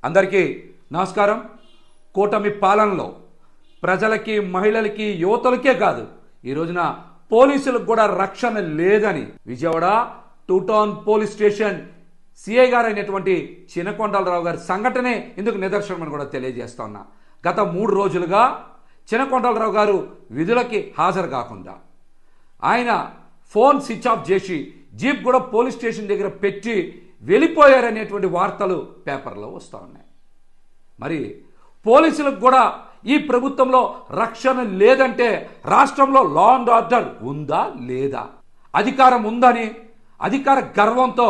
అందరికీ నమస్కారం. కూటమి పాలనలో ప్రజలకి, మహిళలకి, యువతులకే కాదు ఈ రోజున పోలీసులకు కూడా రక్షణ లేదని Vijayawada 2 town police station CI గారు అయినటువంటి చినకొండలరావు గారి సంఘటనే ఇందుకు నిదర్శనమని కూడా తెలియజేస్తా ఉన్నా. గత 3 రోజులుగా చినకొండలరావు గారు విధులకి హాజరు కాకుండా ఆయన ఫోన్ స్విచ్ ఆఫ్ చేసి జీప్ కూడా పోలీస్ స్టేషన్ దగ్గర పెట్టి వెళ్ళిపోయారనేటువంటి వార్తలు పేపర్లో వస్తూ ఉన్నాయి. మరి పోలీసులకు కూడా ఈ ప్రభుత్వంలో రక్షణ లేదంటే రాష్ట్రంలో లా అండ్ ఆర్డర్ ఉందా లేదా? అధికారం ఉందని అధికార గర్వంతో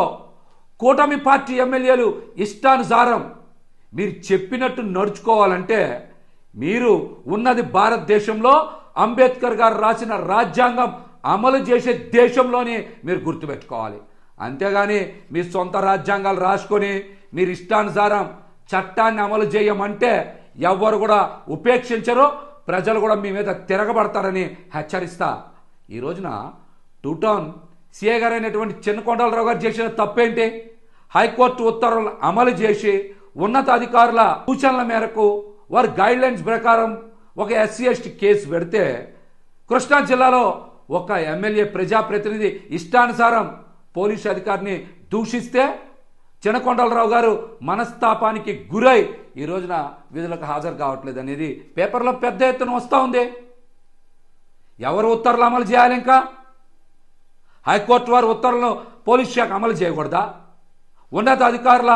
కూటమి పార్టీ ఎమ్మెల్యేలు ఇష్టానుసారం మీరు చెప్పినట్టు నడుచుకోవాలంటే మీరు ఉన్నది భారతదేశంలో అంబేద్కర్ గారు రాసిన రాజ్యాంగం అమలు చేసే దేశంలోనే మీరు గుర్తుపెట్టుకోవాలి. అంతేగాని మీ సొంత రాజ్యాంగాలు రాసుకొని మీరు ఇష్టానుసారం చట్టాన్ని అమలు చేయమంటే ఎవ్వరు కూడా ఉపేక్షించరు, ప్రజలు కూడా మీ మీద తిరగబడతారని హెచ్చరిస్తా. ఈ రోజున 2 టౌన్ సిఐ గారు అయినటువంటి చినకొండలరావు గారు చేసిన తప్పేంటి? హైకోర్టు ఉత్తర్వులను అమలు చేసి ఉన్నతాధికారుల సూచనల మేరకు వారి గైడ్లైన్స్ ప్రకారం ఒక SC/ST కేసు పెడితే కృష్ణా జిల్లాలో ఒక ఎమ్మెల్యే ప్రజాప్రతినిధి ఇష్టానుసారం పోలీసు అధికారిని దూషిస్తే చినకొండలరావు గారు మనస్తాపానికి గురై ఈ రోజున విధులకు హాజరు కావట్లేదు అనేది పేపర్లో పెద్ద ఎత్తున వస్తూ ఉంది. ఎవరు ఉత్తర్వులు అమలు చేయాలి? ఇంకా హైకోర్టు వారి ఉత్తర్వులను పోలీస్ శాఖ అమలు చేయకూడదా? ఉన్నతాధికారుల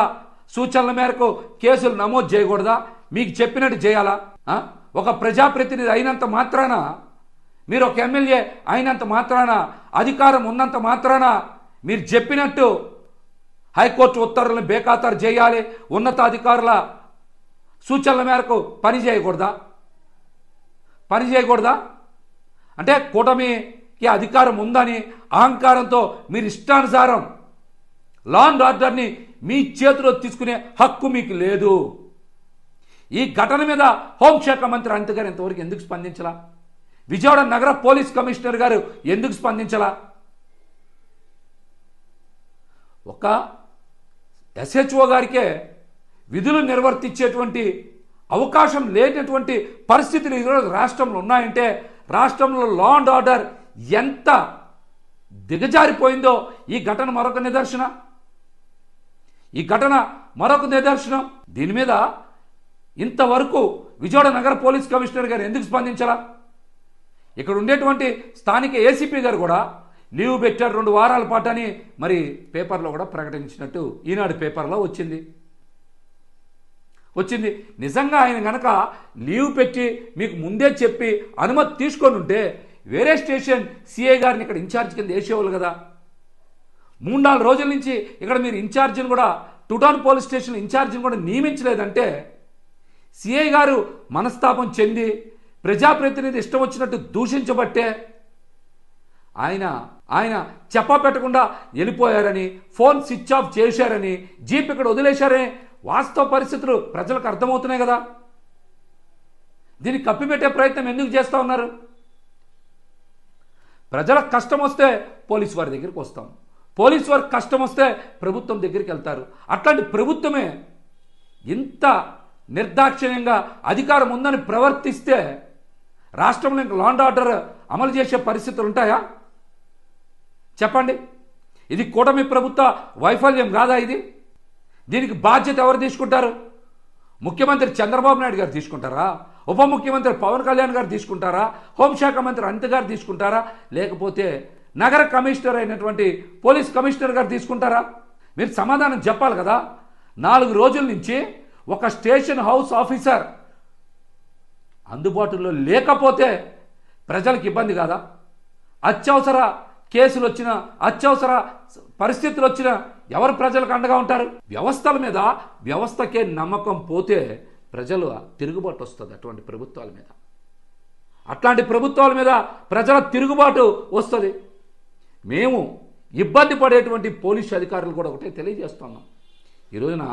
సూచనల మేరకు కేసులు నమోదు చేయకూడదా? మీకు చెప్పినట్టు చేయాలా? ఒక ప్రజాప్రతినిధి అయినంత మాత్రాన, మీరు ఒక ఎమ్మెల్యే అయినంత మాత్రాన, అధికారం ఉన్నంత మాత్రాన మీరు చెప్పినట్టు హైకోర్టు ఉత్తర్వులను బేఖాతరు చేయాలి, ఉన్నతాధికారుల సూచనల మేరకు పని చేయకూడదా? అంటే కూటమికి అధికారం ఉందని అహంకారంతో మీరు ఇష్టానుసారం లా అండ్ ఆర్డర్ని మీ చేతిలో తీసుకునే హక్కు మీకు లేదు. ఈ ఘటన మీద హోంశాఖ మంత్రి అనిత గారు ఇంతవరకు ఎందుకు స్పందించలా? విజయవాడ నగర పోలీస్ కమిషనర్ గారు ఎందుకు స్పందించలా? ఒక SHO గారికే విధులు నిర్వర్తించేటువంటి అవకాశం లేనటువంటి పరిస్థితులు ఈరోజు రాష్ట్రంలో ఉన్నాయంటే రాష్ట్రంలో లా అండ్ ఆర్డర్ ఎంత దిగజారిపోయిందో ఈ ఘటన మరొక నిదర్శనం. దీని మీద ఇంతవరకు విజయవాడ నగర పోలీస్ కమిషనర్ గారు ఎందుకు స్పందించాలా? ఇక్కడ ఉండేటువంటి స్థానిక ACP గారు కూడా లీవ్ పెట్టారు 2 వారాల పాటు అని మరి పేపర్లో కూడా ప్రకటించినట్టు ఈనాడు పేపర్లో వచ్చింది. నిజంగా ఆయన కనుక లీవ్ పెట్టి మీకు ముందే చెప్పి అనుమతి తీసుకొని ఉంటే వేరే స్టేషన్ సిఐ గారిని ఇక్కడ ఇన్ఛార్జ్ కింద వేసేవాళ్ళు కదా. 3-4 రోజుల నుంచి ఇక్కడ మీరు ఇన్ఛార్జిని కూడా 2 టౌన్ పోలీస్ స్టేషన్ ఇన్ఛార్జిని కూడా నియమించలేదంటే సిఐ గారు మనస్తాపం చెంది ప్రజాప్రతినిధి ఇష్టం వచ్చినట్టు దూషించబట్టే ఆయన చెప్పపెట్టకుండా వెళ్ళిపోయారని, ఫోన్ స్విచ్ ఆఫ్ చేశారని, జీప్ ఇక్కడ వదిలేశారని వాస్తవ పరిస్థితులు ప్రజలకు అర్థమవుతున్నాయి కదా. దీన్ని కప్పిపెట్టే ప్రయత్నం ఎందుకు చేస్తూ ఉన్నారు? ప్రజలకు కష్టం వస్తే పోలీసు వారి దగ్గరికి వస్తాం, పోలీసు వారికి కష్టం వస్తే ప్రభుత్వం దగ్గరికి వెళ్తారు. అట్లాంటి ప్రభుత్వమే ఇంత నిర్దాక్షిణ్యంగా అధికారం ఉందని ప్రవర్తిస్తే రాష్ట్రంలో ఇంకా లా అండ్ ఆర్డర్ అమలు చేసే పరిస్థితులు ఉంటాయా? చెప్పండి. ఇది కూటమి ప్రభుత్వ వైఫల్యం కాదా? దీనికి బాధ్యత ఎవరు తీసుకుంటారు? ముఖ్యమంత్రి చంద్రబాబు నాయుడు గారు తీసుకుంటారా? ఉప ముఖ్యమంత్రి పవన్ కళ్యాణ్ గారు తీసుకుంటారా? హోంశాఖ మంత్రి అనిత గారు తీసుకుంటారా? లేకపోతే నగర కమిషనర్ అయినటువంటి పోలీస్ కమిషనర్ గారు తీసుకుంటారా? మీరు సమాధానం చెప్పాలి కదా. 4 రోజుల నుంచి ఒక స్టేషన్ హౌస్ ఆఫీసర్ అందుబాటులో లేకపోతే ప్రజలకు ఇబ్బంది కాదా? అత్యవసర కేసులు వచ్చినా, అత్యవసర పరిస్థితులు వచ్చినా ఎవరు ప్రజలకు అండగా ఉంటారు? వ్యవస్థల మీద, వ్యవస్థకే నమ్మకం పోతే ప్రజలు తిరుగుబాటు వస్తుంది. అట్లాంటి ప్రభుత్వాల మీద ప్రజల తిరుగుబాటు వస్తుంది. మేము ఇబ్బంది పడేటువంటి పోలీసు అధికారులు కూడా ఒకటే తెలియజేస్తున్నాం. ఈ రోజున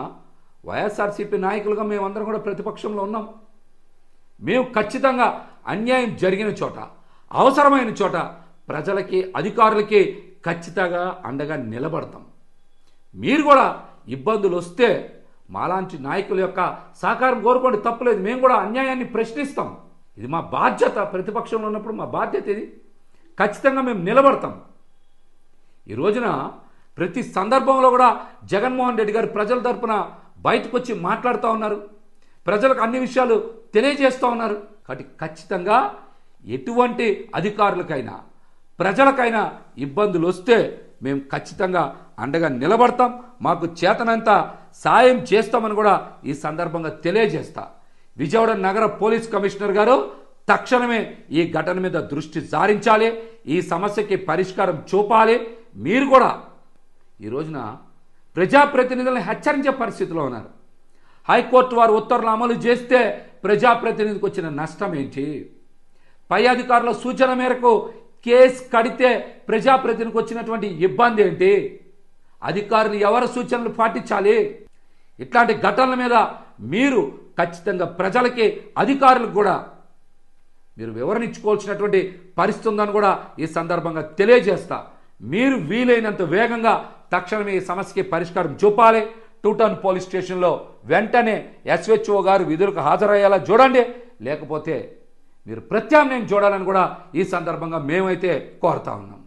వైఎస్ఆర్సీపీ నాయకులుగా మేమందరం కూడా ప్రతిపక్షంలో ఉన్నాం. మేము ఖచ్చితంగా అన్యాయం జరిగిన చోట, అవసరమైన చోట ప్రజలకి, అధికారులకి ఖచ్చితంగా అండగా నిలబడతాం. మీరు కూడా ఇబ్బందులు వస్తే మాలాంటి నాయకుల యొక్క సహకారం కోరుకోండి, తప్పులేదు. మేము కూడా అన్యాయాన్ని ప్రశ్నిస్తాం. ఇది మా బాధ్యత. ప్రతిపక్షంలో ఉన్నప్పుడు మా బాధ్యత ఇది. ఖచ్చితంగా మేము నిలబడతాం. ఈ రోజున ప్రతి సందర్భంలో కూడా జగన్మోహన్ రెడ్డి గారు ప్రజల తరపున బయటకు వచ్చి మాట్లాడుతూ ఉన్నారు. ప్రజలకు అన్ని విషయాలు తెలియజేస్తూ ఉన్నారు. కాబట్టి ఖచ్చితంగా ఎటువంటి అధికారులకైనా ప్రజలకైనా ఇబ్బందులు వస్తే మేము ఖచ్చితంగా అండగా నిలబడతాం. మాకు చేతనంత సాయం చేస్తామని కూడా ఈ సందర్భంగా తెలియజేస్తా. విజయవాడ నగర పోలీస్ కమిషనర్ గారు తక్షణమే ఈ ఘటన మీద దృష్టి సారించాలి. ఈ సమస్యకి పరిష్కారం చూపాలి. మీరు కూడా ఈ రోజున ప్రజాప్రతినిధులను హెచ్చరించే పరిస్థితిలో ఉన్నారు. హైకోర్టు వారు ఉత్తర్వులు అమలు చేస్తే ప్రజాప్రతినిధికి వచ్చిన నష్టం ఏంటి? పై అధికారుల సూచన మేరకు కేసు కడితే ప్రజాప్రతినిధికి వచ్చినటువంటి ఇబ్బంది ఏంటి? అధికారులు ఎవరి సూచనలు పాటించాలి? ఇట్లాంటి ఘటనల మీద మీరు ఖచ్చితంగా ప్రజలకి అధికారులకు కూడా మీరు వివరణ ఇచ్చుకోవాల్సినటువంటి పరిస్థితి ఉందని కూడా ఈ సందర్భంగా తెలియజేస్తా. మీరు వీలైనంత వేగంగా తక్షణమే ఈ సమస్యకి పరిష్కారం చూపాలి. టూ టౌన్ పోలీస్ స్టేషన్లో వెంటనే ఎస్హెచ్ఓ గారు విధులకు హాజరయ్యేలా చూడండి. లేకపోతే మీరు ప్రత్యామ్నాయం చూడాలని కూడా ఈ సందర్భంగా మేమైతే కోరుతా ఉన్నాం.